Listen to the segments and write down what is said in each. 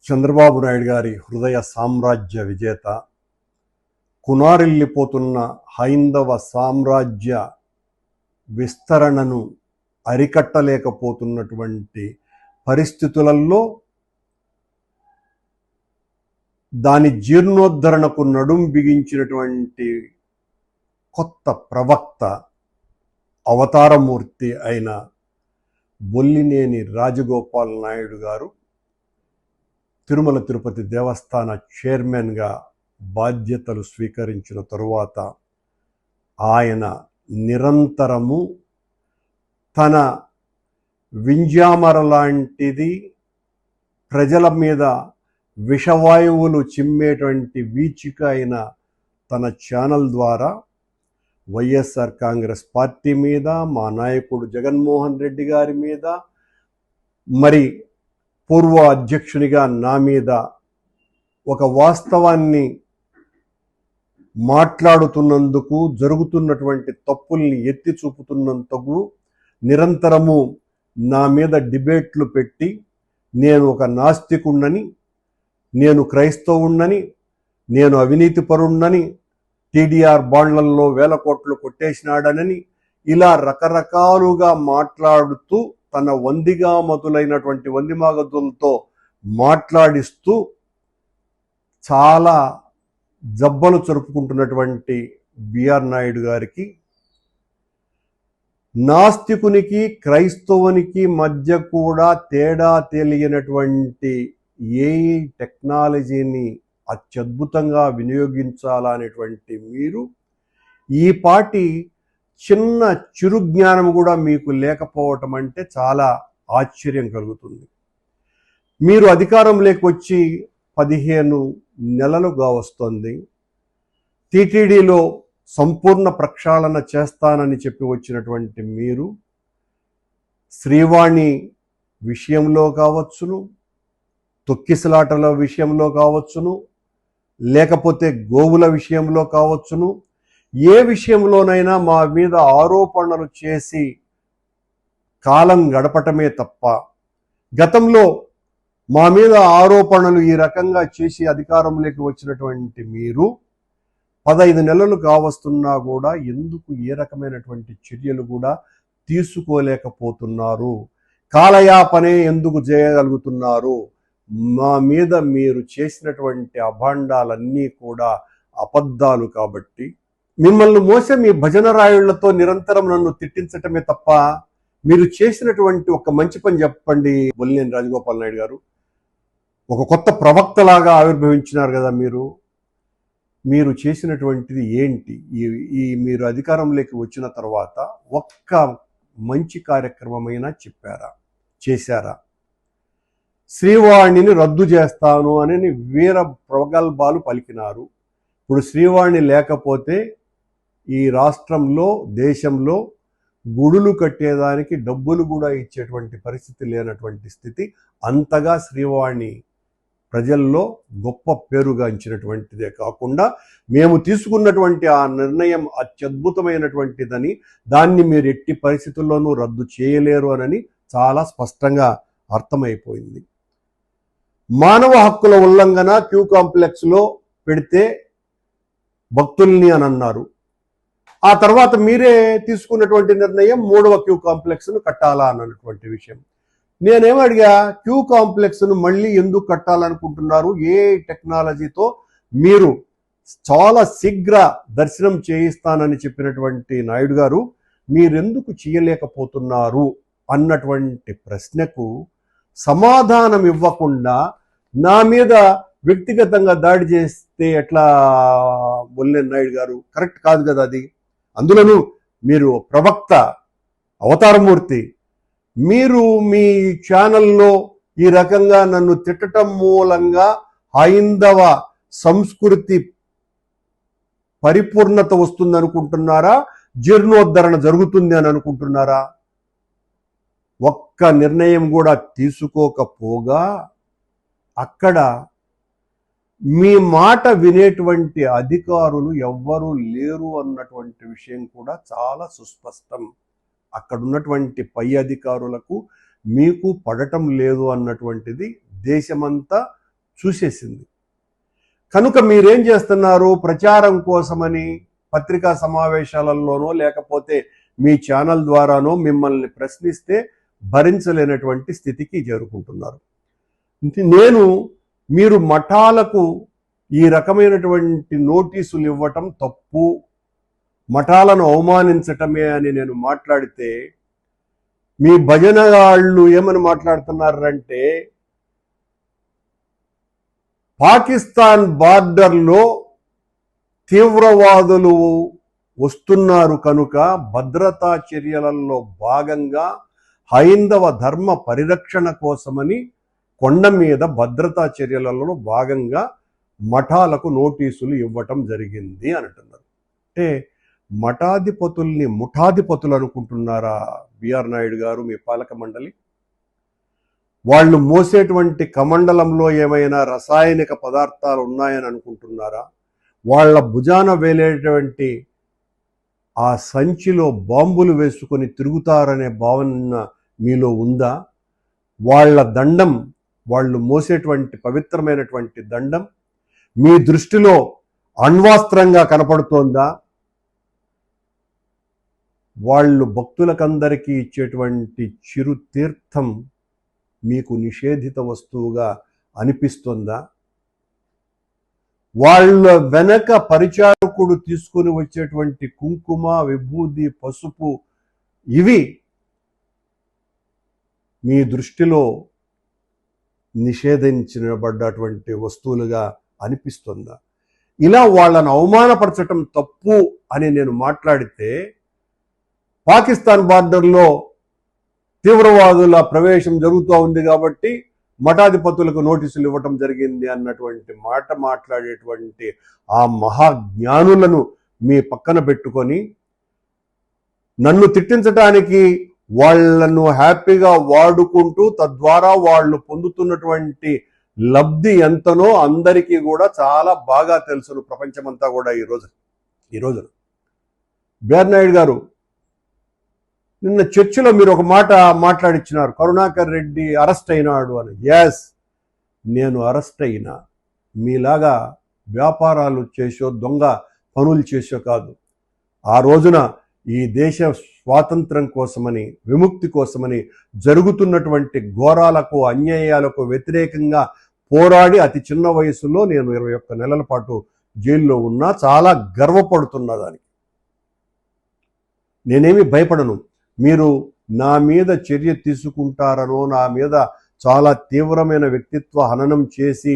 చంద్రబాబు నాయుడు గారి హృదయ సామ్రాజ్య విజేత, కునారిల్లిపోతున్న హైందవ సామ్రాజ్య విస్తరణను అరికట్టలేకపోతున్నటువంటి పరిస్థితులలో దాని జీర్ణోద్ధరణకు నడుం బిగించినటువంటి కొత్త ప్రవక్త, అవతారమూర్తి అయిన బొల్లినేని రాజగోపాల్ నాయుడు గారు తిరుమల తిరుపతి దేవస్థాన చైర్మన్గా బాధ్యతలు స్వీకరించిన తరువాత ఆయన నిరంతరము తన వింజామర లాంటిది ప్రజల మీద విషవాయువులు చిమ్మేటువంటి వీచిక అయిన తన ఛానల్ ద్వారా వైఎస్ఆర్ కాంగ్రెస్ పార్టీ మీద, మా నాయకుడు జగన్మోహన్ రెడ్డి గారి మీద, మరి పూర్వ అధ్యక్షునిగా నా మీద ఒక వాస్తవాన్ని మాట్లాడుతున్నందుకు, జరుగుతున్నటువంటి తప్పుల్ని ఎత్తి చూపుతున్నందుకు నిరంతరము నా మీద డిబేట్లు పెట్టి నేను ఒక నాస్తికుణ్ణని, నేను క్రైస్తవుణ్ణని, నేను అవినీతిపరుణ్ణని, టీడీఆర్ బాండ్లలో 1000 కోట్లు కొట్టేసినాడనని ఇలా రకరకాలుగా మాట్లాడుతూ తన వందిగామతులైనటువంటి వందిమాగతులతో మాట్లాడిస్తూ చాలా జబ్బలు జరుపుకుంటున్నటువంటి బిఆర్ నాయుడు గారికి, నాస్తికునికి క్రైస్తవునికి మధ్య కూడా తేడా తెలియనటువంటి ఏఐ టెక్నాలజీని అత్యద్భుతంగా వినియోగించాలనేటువంటి మీరు ఈ పాటి చిన్న చిరుజ్ఞానం కూడా మీకు లేకపోవటం అంటే చాలా ఆశ్చర్యం కలుగుతుంది. మీరు అధికారంలోకి వచ్చి 15 నెలలుగా వస్తుంది. టీటీడీలో సంపూర్ణ ప్రక్షాళన చేస్తానని చెప్పి వచ్చినటువంటి మీరు శ్రీవాణి విషయంలో కావచ్చును, తొక్కిసలాటల విషయంలో కావచ్చును, లేకపోతే గోవుల విషయంలో కావచ్చును, ఏ విషయంలోనైనా మా మీద ఆరోపణలు చేసి కాలం గడపటమే తప్ప, గతంలో మా మీద ఆరోపణలు ఈ రకంగా చేసి అధికారంలోకి వచ్చినటువంటి మీరు 15 నెలలు కావస్తున్నా కూడా ఎందుకు ఏ రకమైనటువంటి చర్యలు కూడా తీసుకోలేకపోతున్నారు? కాలయాపనే ఎందుకు చేయగలుగుతున్నారు? మా మీద మీరు చేసినటువంటి అభాండాలన్నీ కూడా అబద్ధాలు కాబట్టి మిమ్మల్ని మోసే మీ భజన రాయుళ్లతో నిరంతరం నన్ను తిట్టించటమే తప్ప మీరు చేసినటువంటి ఒక మంచి పని చెప్పండి. బొల్లినేని రాజగోపాల్ నాయుడు గారు ఒక కొత్త ప్రవక్తలాగా ఆవిర్భవించినారు కదా, మీరు చేసినటువంటిది ఏంటి? ఈ మీరు అధికారంలోకి వచ్చిన తర్వాత ఒక్క మంచి కార్యక్రమమైనా చేశారా? శ్రీవాణిని రద్దు చేస్తాను అని వీర ప్రగల్భాలు పలికినారు. ఇప్పుడు శ్రీవాణి లేకపోతే ఈ రాష్ట్రంలో, దేశంలో గుడులు కట్టేదానికి డబ్బులు కూడా ఇచ్చేటువంటి పరిస్థితి లేనటువంటి స్థితి. అంతగా శ్రీవాణి ప్రజల్లో గొప్ప పేరుగాంచినటువంటిదే కాకుండా మేము తీసుకున్నటువంటి ఆ నిర్ణయం అత్యద్భుతమైనటువంటిదని, దాన్ని మీరు ఎట్టి పరిస్థితుల్లోనూ రద్దు చేయలేరు అని చాలా స్పష్టంగా అర్థమైపోయింది. మానవ హక్కుల ఉల్లంఘన క్యూ కాంప్లెక్స్లో పెడితే భక్తుల్ని అని అన్నారు. ఆ తర్వాత మీరే తీసుకున్నటువంటి నిర్ణయం 3వ క్యూ కాంప్లెక్స్ను కట్టాలా అన్నటువంటి విషయం. నేనేమడిగా, క్యూ కాంప్లెక్స్ను మళ్ళీ ఎందుకు కట్టాలనుకుంటున్నారు? ఏ టెక్నాలజీతో మీరు చాలా శీఘ్ర దర్శనం చేయిస్తానని చెప్పినటువంటి నాయుడు గారు మీరెందుకు చేయలేకపోతున్నారు అన్నటువంటి ప్రశ్నకు సమాధానం ఇవ్వకుండా నా మీద వ్యక్తిగతంగా దాడి చేస్తే ఎట్లా? బొల్లినేని నాయుడు గారు కరెక్ట్ కాదు కదా అది. అందులోనూ మీరు ప్రవక్త, అవతారమూర్తి, మీరు మీ ఛానల్లో ఈ రకంగా నన్ను తిట్టడం మూలంగా హైందవ సంస్కృతి పరిపూర్ణత వస్తుందనుకుంటున్నారా? జీర్ణోద్ధరణ జరుగుతుంది అని అనుకుంటున్నారా? ఒక్క నిర్ణయం కూడా తీసుకోకపోగా అక్కడ మీ మాట వినేటువంటి అధికారులు ఎవ్వరూ లేరు అన్నటువంటి విషయం కూడా చాలా సుస్పష్టం. అక్కడ ఉన్నటువంటి పై అధికారులకు మీకు పడటం లేదు అన్నటువంటిది దేశమంతా చూసేసింది. కనుక మీరేం చేస్తున్నారు? ప్రచారం కోసమని పత్రికా సమావేశాలలోనో లేకపోతే మీ ఛానల్ ద్వారానో మిమ్మల్ని ప్రశ్నిస్తే భరించలేనటువంటి స్థితికి చేరుకుంటున్నారు. మీరు మఠాలకు ఈ రకమైనటువంటి నోటీసులు ఇవ్వటం తప్పు, మఠాలను అవమానించటమే అని నేను మాట్లాడితే మీ భజన వాళ్ళు ఏమని మాట్లాడుతున్నారంటే, పాకిస్తాన్ బార్డర్లో తీవ్రవాదులు వస్తున్నారు కనుక భద్రతా చర్యలలో భాగంగా హైందవ ధర్మ పరిరక్షణ కోసమని కొండ మీద భద్రతా చర్యలలో భాగంగా మఠాలకు నోటీసులు ఇవ్వటం జరిగింది అని అంటున్నారు. అంటే మఠాధిపతుల్ని ముఠాధిపతులు అనుకుంటున్నారా బిఆర్ నాయుడు గారు, మీ పాలక మండలి? వాళ్ళు మోసేటువంటి కమండలంలో ఏమైనా రసాయనిక పదార్థాలు ఉన్నాయని అనుకుంటున్నారా? వాళ్ళ భుజాన వేలేటువంటి ఆ సంచిలో బాంబులు వేసుకొని తిరుగుతారనే భావన మీలో ఉందా? వాళ్ళ దండం, వాళ్ళు మోసేటువంటి పవిత్రమైనటువంటి దండం మీ దృష్టిలో అణ్వాస్త్రంగా కనపడుతోందా? వాళ్ళు భక్తులకందరికీ ఇచ్చేటువంటి చిరు తీర్థం మీకు నిషేధిత వస్తువుగా అనిపిస్తుందా? వాళ్ళ వెనక పరిచారకుడు తీసుకొని వచ్చేటువంటి కుంకుమ, విభూది, పసుపు ఇవి మీ దృష్టిలో నిషేధించబడ్డటువంటి వస్తువులుగా అనిపిస్తుందా? ఇలా వాళ్ళను అవమానపరచటం తప్పు అని నేను మాట్లాడితే, పాకిస్తాన్ బార్డర్లో తీవ్రవాదుల ప్రవేశం జరుగుతూ ఉంది కాబట్టి మఠాధిపతులకు నోటీసులు ఇవ్వటం జరిగింది అన్నటువంటి మాట మాట్లాడేటువంటి ఆ మహాజ్ఞానులను మీ పక్కన పెట్టుకొని నన్ను తిట్టించటానికి వాళ్లను హ్యాపీగా వాడుకుంటూ తద్వారా వాళ్ళు పొందుతున్నటువంటి లబ్ధి ఎంతనో అందరికీ కూడా చాలా బాగా తెలుసును, ప్రపంచమంతా కూడా ఈరోజు బిఆర్ నాయుడు గారు నిన్న చర్చిలో మీరు ఒక మాట మాట్లాడిచ్చినారు, కరుణాకర్ రెడ్డి అరెస్ట్ అయినాడు అని. ఎస్, నేను అరెస్ట్ అయినా. మీలాగా వ్యాపారాలు చేసో దొంగ పనులు చేసో కాదు. ఆ రోజున ఈ దేశ స్వాతంత్రం కోసమని, విముక్తి కోసమని జరుగుతున్నటువంటి ఘోరాలకు, అన్యాయాలకు వ్యతిరేకంగా పోరాడి అతి చిన్న వయసులో నేను 21 నెలల పాటు జైల్లో ఉన్నా. చాలా గర్వపడుతున్నా దానికి. నేనేమి భయపడను. మీరు నా మీద చర్య తీసుకుంటారనో, నా మీద చాలా తీవ్రమైన వ్యక్తిత్వ హననం చేసి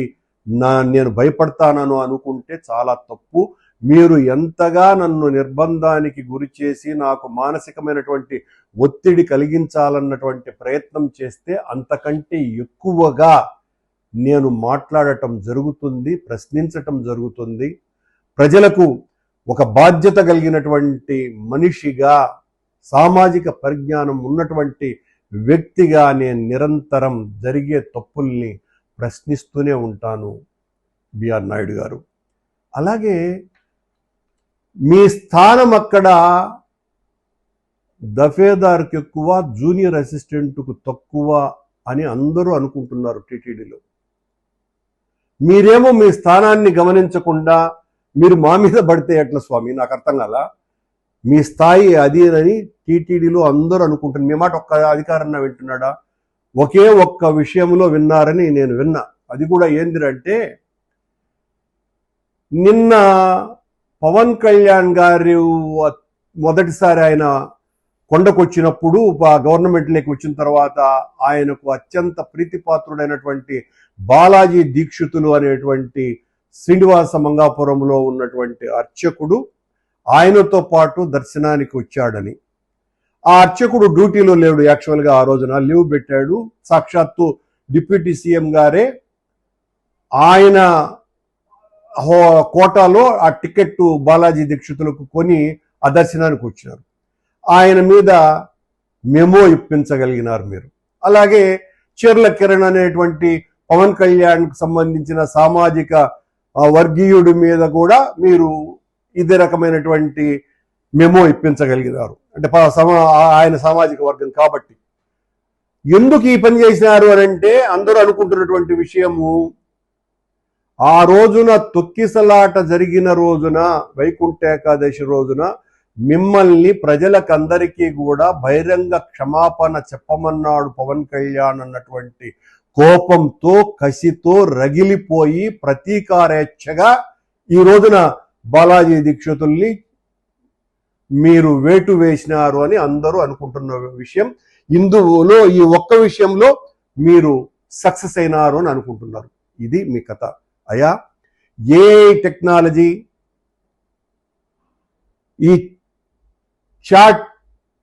నేను భయపడతానను అనుకుంటే చాలా తప్పు. మీరు ఎంతగా నన్ను నిర్బంధానికి గురి చేసి నాకు మానసికమైనటువంటి ఒత్తిడి కలిగించాలన్నటువంటి ప్రయత్నం చేస్తే అంతకంటే ఎక్కువగా నేను మాట్లాడటం జరుగుతుంది, ప్రశ్నించటం జరుగుతుంది. ప్రజలకు ఒక బాధ్యత కలిగినటువంటి మనిషిగా, సామాజిక పరిజ్ఞానం ఉన్నటువంటి వ్యక్తిగా నేను నిరంతరం జరిగే తప్పుల్ని ప్రశ్నిస్తూనే ఉంటాను బిఆర్ నాయుడు గారు. అలాగే మీ స్థానం అక్కడ దఫేదార్కి ఎక్కువ, జూనియర్ అసిస్టెంట్కు తక్కువ అని అందరూ అనుకుంటున్నారు టీటీడీలో. మీరేమో మీ స్థానాన్ని గమనించకుండా మీరు మా మీద పడితే ఎట్లా స్వామి? నాకు అర్థం కాలా. మీ స్థాయి అది అని టీటీడీలో అందరూ అనుకుంటున్నారు. మీ మాట ఒక్క అధికారన్న వింటున్నాడా? ఒకే ఒక్క విషయంలో విన్నారని నేను విన్నా. అది కూడా ఏందిరంటే, నిన్న పవన్ కళ్యాణ్ గారు మొదటిసారి ఆయన కొండకు వచ్చినప్పుడు, గవర్నమెంట్లోకి వచ్చిన తర్వాత ఆయనకు అత్యంత ప్రీతిపాత్రుడైనటువంటి బాలాజీ దీక్షితులు అనేటువంటి శ్రీనివాస మంగాపురంలో ఉన్నటువంటి అర్చకుడు ఆయనతో పాటు దర్శనానికి వచ్చాడని. ఆ అర్చకుడు డ్యూటీలో లేడు, యాక్చువల్గా ఆ రోజున లీవ్ పెట్టాడు. సాక్షాత్తు డిప్యూటీ సీఎం గారే ఆయన కోటాలో ఆ టికెట్ బాలాజీ దీక్షితులకు కొని ఆ దర్శనానికి వచ్చినారు. ఆయన మీద మెమో ఇప్పించగలిగినారు మీరు. అలాగే చీర్ల కిరణ్ అనేటువంటి పవన్ కళ్యాణ్కి సంబంధించిన సామాజిక వర్గీయుడి మీద కూడా మీరు ఇదే రకమైనటువంటి మెమో ఇప్పించగలిగినారు. అంటే ఆయన సామాజిక వర్గం కాబట్టి. ఎందుకు ఈ పని చేసినారు అని అంటే, అందరూ అనుకుంటున్నటువంటి విషయము, ఆ రోజున తొక్కిసలాట జరిగిన రోజున, వైకుంఠ ఏకాదశి రోజున మిమ్మల్ని ప్రజలకందరికీ కూడా బహిరంగ క్షమాపణ చెప్పమన్నాడు పవన్ కళ్యాణ్ అన్నటువంటి కోపంతో, కసితో రగిలిపోయి ప్రతీకారేచ్ఛగా ఈ రోజున బాలాజీ దీక్షితుల్ని మీరు వేటు వేసినారు అని అందరూ అనుకుంటున్న విషయం. ఇందులో ఈ ఒక్క విషయంలో మీరు సక్సెస్ అయినారు అని అనుకుంటున్నారు. ఇది మీ కథ. అయ్యా, ఏ టెక్నాలజీ, ఈ చాట్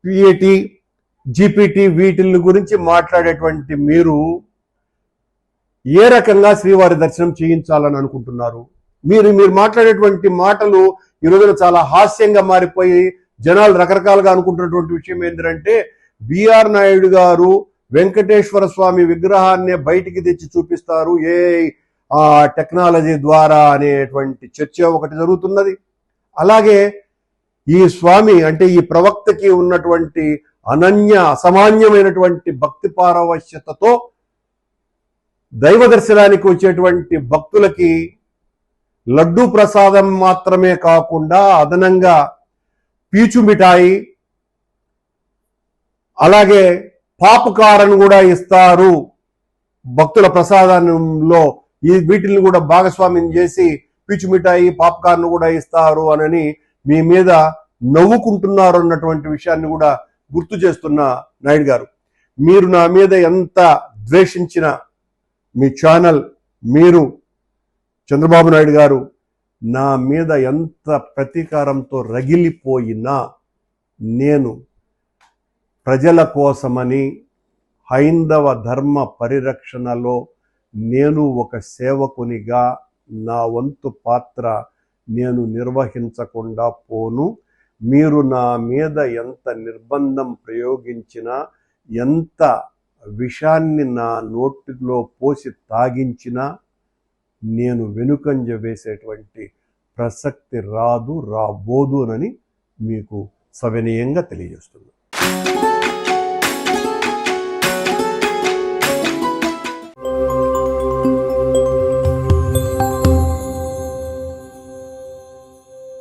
పిఏటి, జీపీటీ వీటిల గురించి మాట్లాడేటువంటి మీరు ఏ రకంగా శ్రీవారి దర్శనం చేయించాలని అనుకుంటున్నారు? మీరు మాట్లాడేటువంటి మాటలు ఈ రోజున చాలా హాస్యంగా మారిపోయి జనాలు రకరకాలుగా అనుకుంటున్నటువంటి విషయం ఏంటంటే, బిఆర్ నాయుడు గారు వెంకటేశ్వర స్వామి విగ్రహాన్ని బయటికి తెచ్చి చూపిస్తారు ఏ టెక్నాలజీ ద్వారా అనేటువంటి చర్చ ఒకటి జరుగుతున్నది. అలాగే ఈ స్వామి అంటే ఈ ప్రవక్తకి ఉన్నటువంటి అసామాన్యమైనటువంటి భక్తి పారవశ్యతతో దైవ దర్శనానికి వచ్చేటువంటి భక్తులకి లడ్డూ ప్రసాదం మాత్రమే కాకుండా అదనంగా పీచు మిఠాయి, అలాగే పాప్కార్న్ కూడా ఇస్తారు. భక్తుల ప్రసాదంలో వీటిని కూడా భాగస్వామ్యం చేసి పీచు మిఠాయి, పాప్కార్న్ కూడా ఇస్తారు అని మీ మీద నవ్వుకుంటున్నారు అన్నటువంటి విషయాన్ని కూడా గుర్తు చేస్తున్న నాయుడు గారు, మీరు నా మీద ఎంత ద్వేషించిన మీ ఛానల్, మీరు చంద్రబాబు నాయుడు గారు నా మీద ఎంత ప్రతీకారంతో రగిలిపోయినా నేను ప్రజల కోసమని హైందవ ధర్మ పరిరక్షణలో నేను ఒక సేవకునిగా నా వంతు పాత్ర నేను నిర్వహించకుండా పోను. మీరు నా మీద ఎంత నిర్బంధం ప్రయోగించినా, ఎంత విషాన్ని నా నోటిలో పోసి తాగించినా నేను వెనుకంజ వేసేటువంటి ప్రసక్తి రాబోదు అని మీకు సవినయంగా తెలియజేస్తున్నాను.